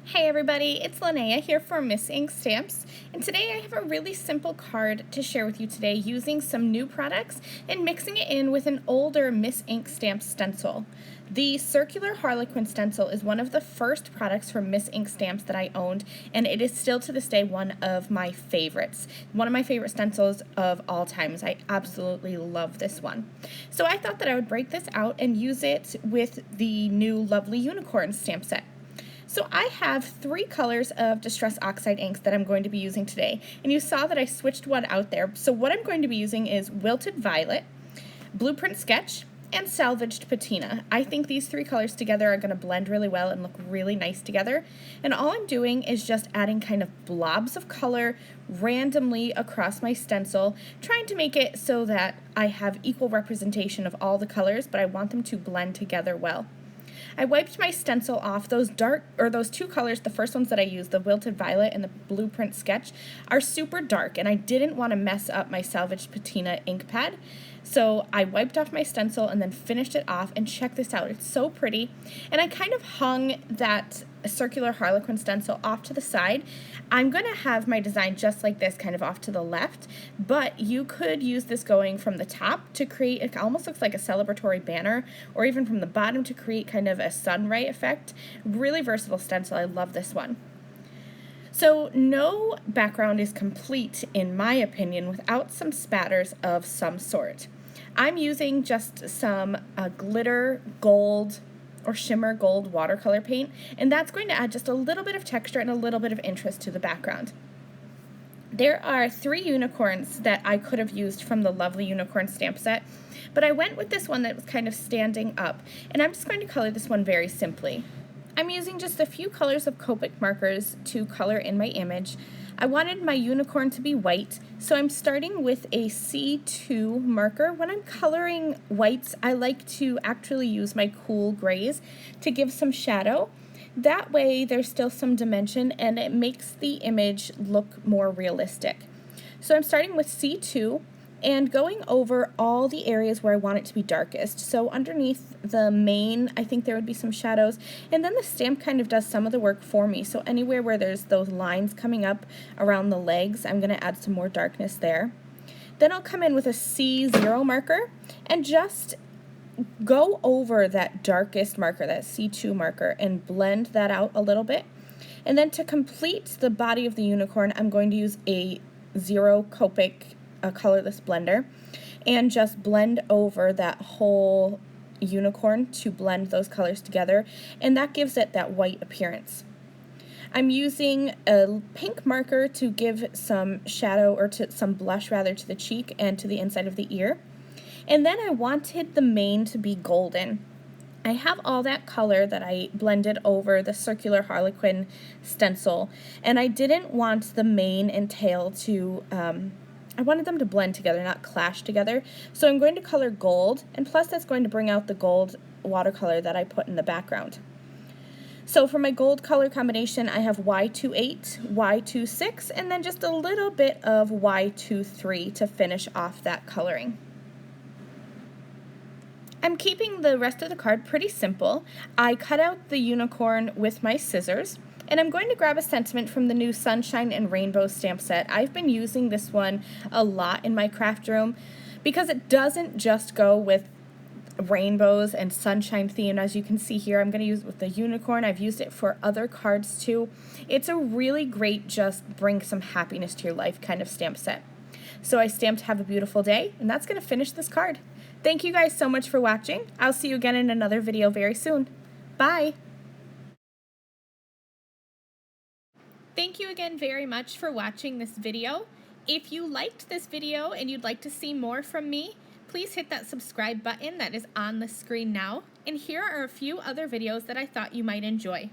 Hey everybody, it's Lynnea here for Miss Ink Stamps, and today I have a really simple card to share with you today using some new products and mixing it in with an older Miss Ink Stamps stencil. The circular Harlequin stencil is one of the first products from Miss Ink Stamps that I owned, and it is still to this day one of my favorites. One of my favorite stencils of all times. I absolutely love this one. So I thought that I would break this out and use it with the new Lovely Unicorn stamp set. So I have 3 colors of Distress Oxide inks that I'm going to be using today, and you saw that I switched one out there. So what I'm going to be using is Wilted Violet, Blueprint Sketch, and Salvaged Patina. I think these 3 colors together are going to blend really well and look really nice together. And all I'm doing is just adding kind of blobs of color randomly across my stencil, trying to make it so that I have equal representation of all the colors, but I want them to blend together well. I wiped my stencil off. Those 2 colors, the first ones that I used, the Wilted Violet and the Blueprint Sketch, are super dark, and I didn't want to mess up my Salvaged Patina ink pad. So I wiped off my stencil and then finished it off, and check this out. It's so pretty. And I kind of hung that circular Harlequin stencil off to the side. I'm going to have my design just like this, kind of off to the left, but you could use this going from the top to create, it almost looks like a celebratory banner, or even from the bottom to create kind of a sun ray effect. Really versatile stencil. I love this one. So no background is complete, in my opinion, without some spatters of some sort. I'm using just some glitter gold or shimmer gold watercolor paint, and that's going to add just a little bit of texture and a little bit of interest to the background. There are 3 unicorns that I could have used from the Lovely Unicorn stamp set, but I went with this one that was kind of standing up, and I'm just going to color this one very simply. I'm using just a few colors of Copic markers to color in my image. I wanted my unicorn to be white, so I'm starting with a C2 marker. When I'm coloring whites, I like to actually use my cool grays to give some shadow. That way there's still some dimension and it makes the image look more realistic. So I'm starting with C2 and going over all the areas where I want it to be darkest. So underneath the mane, I think there would be some shadows, and then the stamp kind of does some of the work for me. So anywhere where there's those lines coming up around the legs, I'm going to add some more darkness there. Then I'll come in with a C0 marker and just go over that darkest marker, that C2 marker, and blend that out a little bit. And then to complete the body of the unicorn, I'm going to use a 0 Copic colorless blender and just blend over that whole unicorn to blend those colors together, and that gives it that white appearance. I'm using a pink marker to give some shadow, or to some blush rather, to the cheek and to the inside of the ear. And then I wanted the mane to be golden. I have all that color that I blended over the circular Harlequin stencil, and I didn't want the mane and tail to I wanted them to blend together, not clash together. So I'm going to color gold, and plus that's going to bring out the gold watercolor that I put in the background. So for my gold color combination, I have Y28, Y26, and then just a little bit of Y23 to finish off that coloring. I'm keeping the rest of the card pretty simple. I cut out the unicorn with my scissors, and I'm going to grab a sentiment from the new Sunshine and Rainbow stamp set. I've been using this one a lot in my craft room because it doesn't just go with rainbows and sunshine theme. As you can see here, I'm going to use it with the unicorn. I've used it for other cards too. It's a really great just bring some happiness to your life kind of stamp set. So I stamped Have a Beautiful Day, and that's going to finish this card. Thank you guys so much for watching. I'll see you again in another video very soon. Bye! Thank you again very much for watching this video. If you liked this video and you'd like to see more from me, please hit that subscribe button that is on the screen now. And here are a few other videos that I thought you might enjoy.